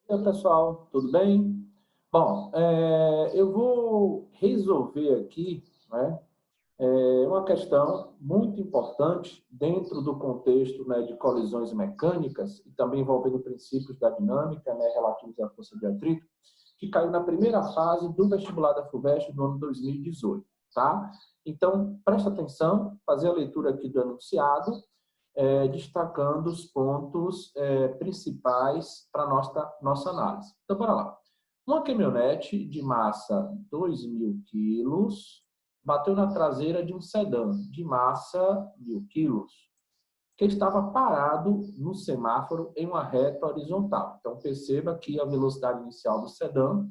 E aí, pessoal, tudo bem? Bom, eu vou resolver aqui, né, uma questão muito importante dentro do contexto, né, de colisões mecânicas e também envolvendo princípios da dinâmica, né, relativos à força de atrito, que caiu na primeira fase do vestibular da FUVEST do ano 2018, tá? Então, presta atenção, fazer a leitura aqui do enunciado, destacando os pontos principais para a nossa análise. Então, bora lá. Uma caminhonete de massa 2.000 quilos bateu na traseira de um sedã de massa 1.000 quilos, que estava parado no semáforo em uma reta horizontal. Então, perceba que a velocidade inicial do sedã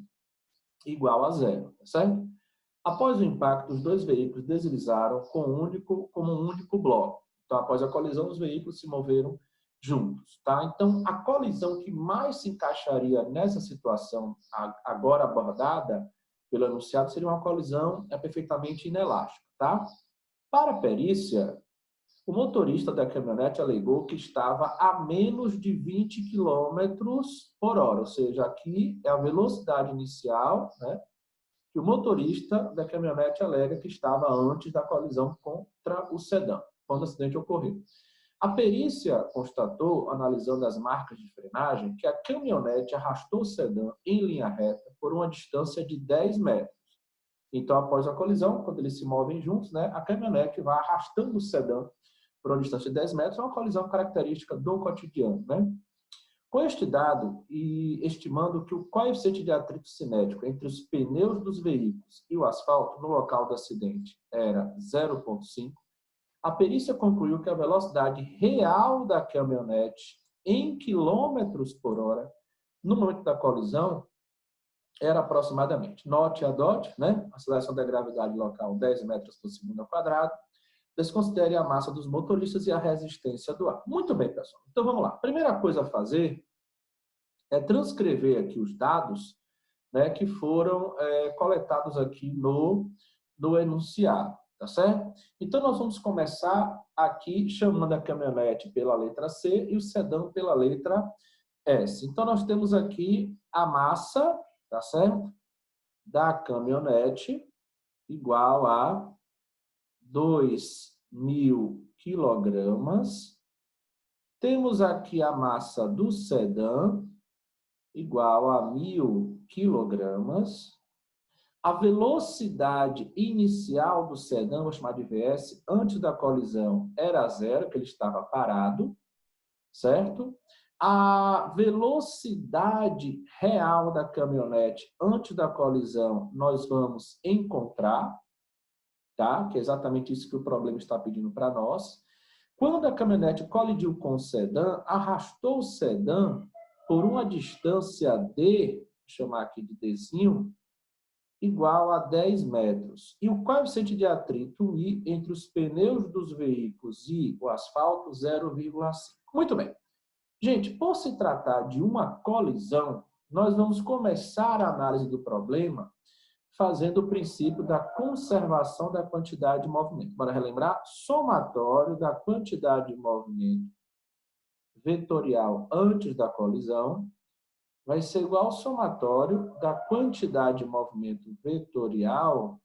é igual a zero, tá certo? Após o impacto, os dois veículos deslizaram como um único bloco. Então, após a colisão, os veículos se moveram juntos. Tá? Então, a colisão que mais se encaixaria nessa situação agora abordada pelo enunciado seria uma colisão perfeitamente inelástica. Tá? Para a perícia, o motorista da caminhonete alegou que estava a menos de 20 quilômetros por hora, ou seja, aqui é a velocidade inicial, né, que o motorista da caminhonete alega que estava antes da colisão contra o sedã, quando o acidente ocorreu. A perícia constatou, analisando as marcas de frenagem, que a caminhonete arrastou o sedã em linha reta por uma distância de 10 metros. Então, após a colisão, quando eles se movem juntos, né, a caminhonete vai arrastando o sedã por uma distância de 10 metros, é uma colisão característica do cotidiano, né? Com este dado e estimando que o coeficiente de atrito cinético entre os pneus dos veículos e o asfalto no local do acidente era 0,5, a perícia concluiu que a velocidade real da caminhonete em quilômetros por hora no momento da colisão era aproximadamente, note a DOT, né? Aceleração da gravidade local 10 metros por segundo ao quadrado, desconsidere a massa dos motoristas e a resistência do ar. Muito bem, pessoal. Então, vamos lá. Primeira coisa a fazer é transcrever aqui os dados, né, que foram coletados aqui no enunciado, tá certo? Então, nós vamos começar aqui chamando a caminhonete pela letra C e o sedã pela letra S. Então, nós temos aqui a massa, tá certo? Da caminhonete igual a 2.000 quilogramas. Temos aqui a massa do sedã igual a 1.000 quilogramas. A velocidade inicial do sedã, vou chamar de VS, antes da colisão era zero, que ele estava parado, certo? A velocidade real da caminhonete antes da colisão nós vamos encontrar, tá? Que é exatamente isso que o problema está pedindo para nós. Quando a caminhonete colidiu com o sedã, arrastou o sedã por uma distância D, vou chamar aqui de Dzinho, igual a 10 metros. E o coeficiente de atrito I entre os pneus dos veículos e o asfalto, 0,5. Muito bem. Gente, por se tratar de uma colisão, nós vamos começar a análise do problema fazendo o princípio da conservação da quantidade de movimento. Bora relembrar? Somatório da quantidade de movimento vetorial antes da colisão vai ser igual ao somatório da quantidade de movimento vetorial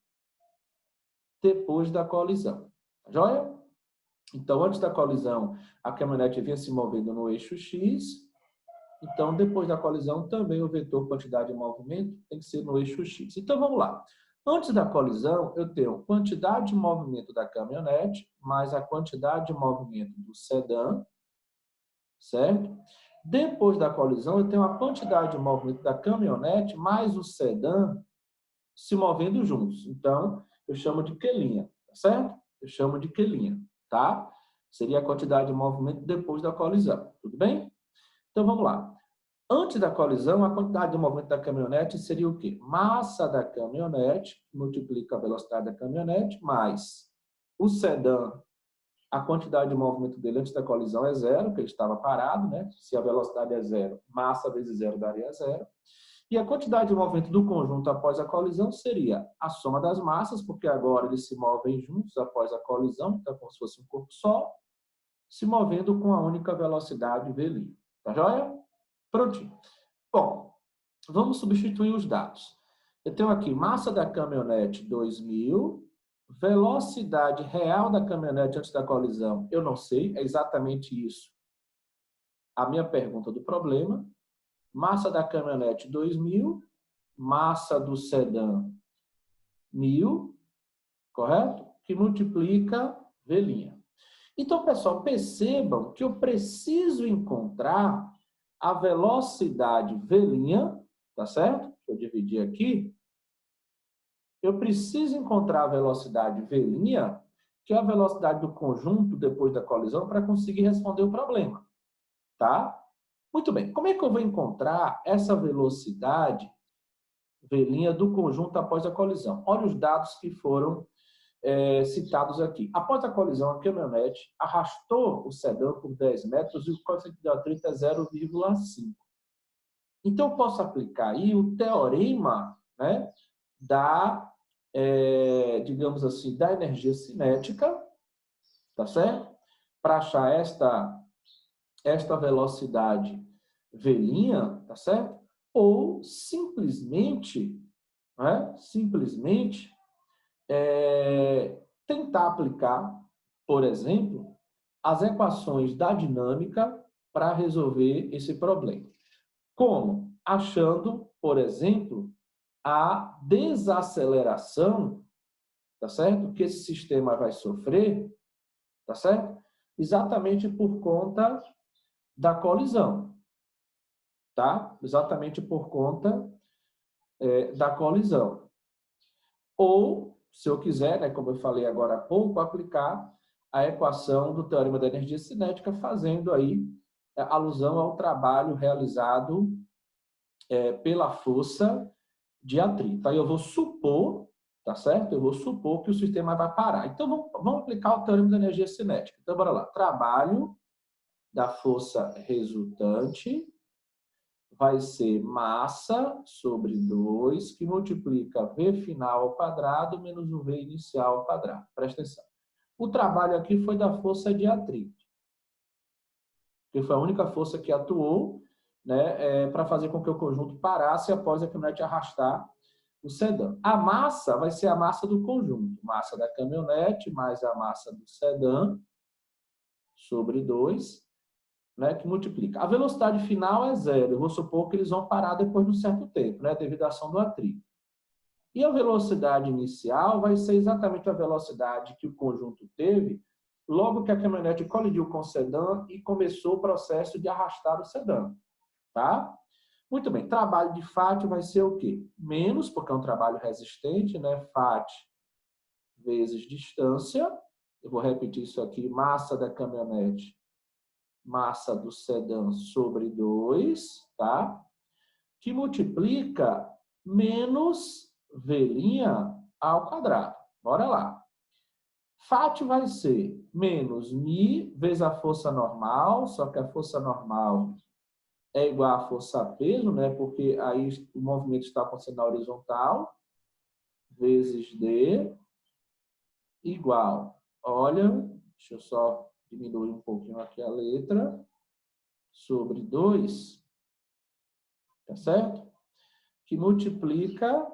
depois da colisão. Tá joia? Então, antes da colisão, a caminhonete vinha se movendo no eixo X. Então, depois da colisão, também o vetor quantidade de movimento tem que ser no eixo X. Então, vamos lá. Antes da colisão, eu tenho quantidade de movimento da caminhonete mais a quantidade de movimento do sedã, certo? Depois da colisão, eu tenho a quantidade de movimento da caminhonete mais o sedã se movendo juntos. Então, eu chamo de Q', tá certo? Eu chamo de Q', tá? Seria a quantidade de movimento depois da colisão, tudo bem? Então, vamos lá. Antes da colisão, a quantidade de movimento da caminhonete seria o quê? Massa da caminhonete, multiplica a velocidade da caminhonete, mais o sedã, a quantidade de movimento dele antes da colisão é zero, porque ele estava parado, né? Se a velocidade é zero, massa vezes zero daria zero. E a quantidade de movimento do conjunto após a colisão seria a soma das massas, porque agora eles se movem juntos após a colisão, então é como se fosse um corpo só, se movendo com a única velocidade V'. Tá joia? Prontinho. Bom, vamos substituir os dados. Eu tenho aqui massa da caminhonete 2.000, velocidade real da caminhonete antes da colisão, eu não sei, é exatamente isso. A minha pergunta do problema, massa da caminhonete 2.000, massa do sedã 1.000, correto? Que multiplica V'. Então, pessoal, percebam que eu preciso encontrar a velocidade V', tá certo? Deixa eu dividir aqui. Eu preciso encontrar a velocidade V', que é a velocidade do conjunto depois da colisão, para conseguir responder o problema, tá? Muito bem, como é que eu vou encontrar essa velocidade V' do conjunto após a colisão? Olha os dados que foram citados aqui. Após a colisão, a caminhonete arrastou o sedã por 10 metros e o coeficiente de atrito é 0,5. Então, eu posso aplicar aí o teorema, né, digamos assim, da energia cinética, tá certo? Para achar esta velocidade V', tá certo? Ou simplesmente, né, tentar aplicar, por exemplo, as equações da dinâmica para resolver esse problema. Como? Achando, por exemplo, a desaceleração, tá certo? Que esse sistema vai sofrer, tá certo? Exatamente por conta da colisão, tá? Exatamente por conta da colisão. Ou, se eu quiser, né, como eu falei agora há pouco, aplicar a equação do teorema da energia cinética, fazendo aí alusão ao trabalho realizado pela força de atrito. Aí eu vou supor, tá certo? Eu vou supor que o sistema vai parar. Então, vamos aplicar o teorema da energia cinética. Então, bora lá. Trabalho da força resultante vai ser massa sobre 2, que multiplica V final ao quadrado menos o V inicial ao quadrado. Presta atenção. O trabalho aqui foi da força de atrito, que foi a única força que atuou, né, para fazer com que o conjunto parasse após a caminhonete arrastar o sedã. A massa vai ser a massa do conjunto. Massa da caminhonete mais a massa do sedã sobre 2, né, que multiplica. A velocidade final é 0. Eu vou supor que eles vão parar depois de um certo tempo, né, devido à ação do atrito. E a velocidade inicial vai ser exatamente a velocidade que o conjunto teve logo que a caminhonete colidiu com o sedã e começou o processo de arrastar o sedã. Tá? Muito bem. Trabalho de FAT vai ser o quê? Menos, porque é um trabalho resistente, né? FAT vezes distância. Eu vou repetir isso aqui. Massa da caminhonete, massa do sedã sobre 2, tá? Que multiplica menos V' ao quadrado. Bora lá. FAT vai ser menos μ vezes a força normal, só que a força normal é igual à força peso, né? Porque aí o movimento está acontecendo na horizontal, vezes D, igual. Olha, deixa eu só diminuir um pouquinho aqui a letra, sobre 2, tá certo? Que multiplica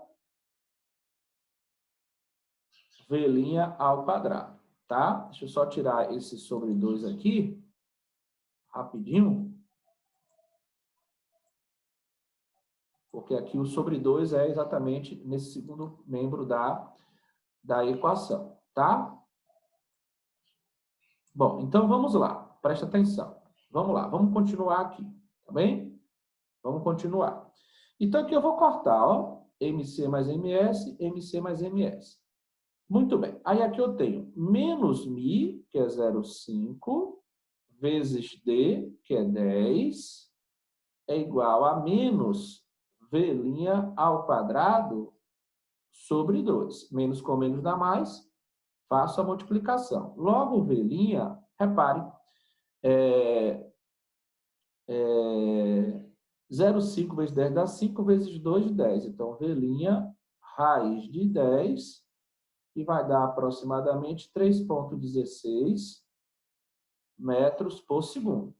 V' ao quadrado, tá? Deixa eu só tirar esse sobre 2 aqui, rapidinho. Porque aqui o sobre 2 é exatamente nesse segundo membro da equação, tá? Bom, então vamos lá, presta atenção. Vamos lá, vamos continuar aqui, tá bem? Vamos continuar. Então aqui eu vou cortar, ó, MC mais MS, MC mais MS. Muito bem, aí aqui eu tenho menos μ, que é 0,5, vezes D, que é 10, é igual a menos V' ao quadrado sobre 2. Menos com menos dá mais, faço a multiplicação. Logo, V', repare, 0,5 vezes 10 dá 5 vezes 2, 10. Então, V', raiz de 10, que vai dar aproximadamente 3,16 metros por segundo.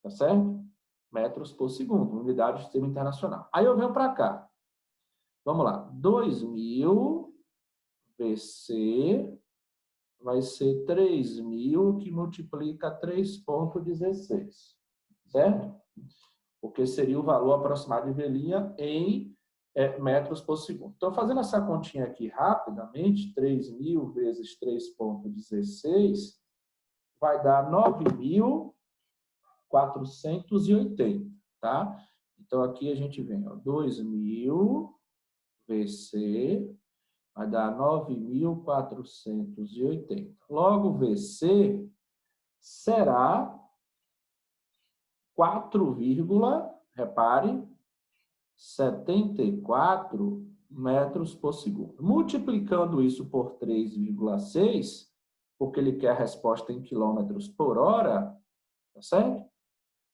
Tá certo? metros por segundo, unidade do sistema internacional. Aí eu venho para cá. Vamos lá. 2.000 VC vai ser 3.000 que multiplica 3,16. Certo? Porque seria o valor aproximado de velinha em metros por segundo. Então, fazendo essa continha aqui rapidamente, 3.000 vezes 3,16 vai dar 9.480, tá? Então, aqui a gente vem, ó, 2.000 VC vai dar 9.480. Logo, VC será 4, repare, 74 metros por segundo. Multiplicando isso por 3,6, porque ele quer a resposta em quilômetros por hora, tá certo?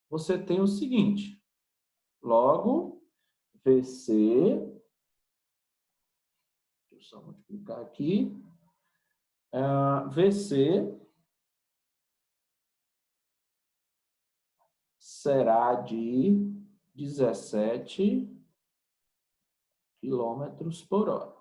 Você tem o seguinte, logo, VC, deixa eu só multiplicar aqui, VC será de 17 quilômetros por hora.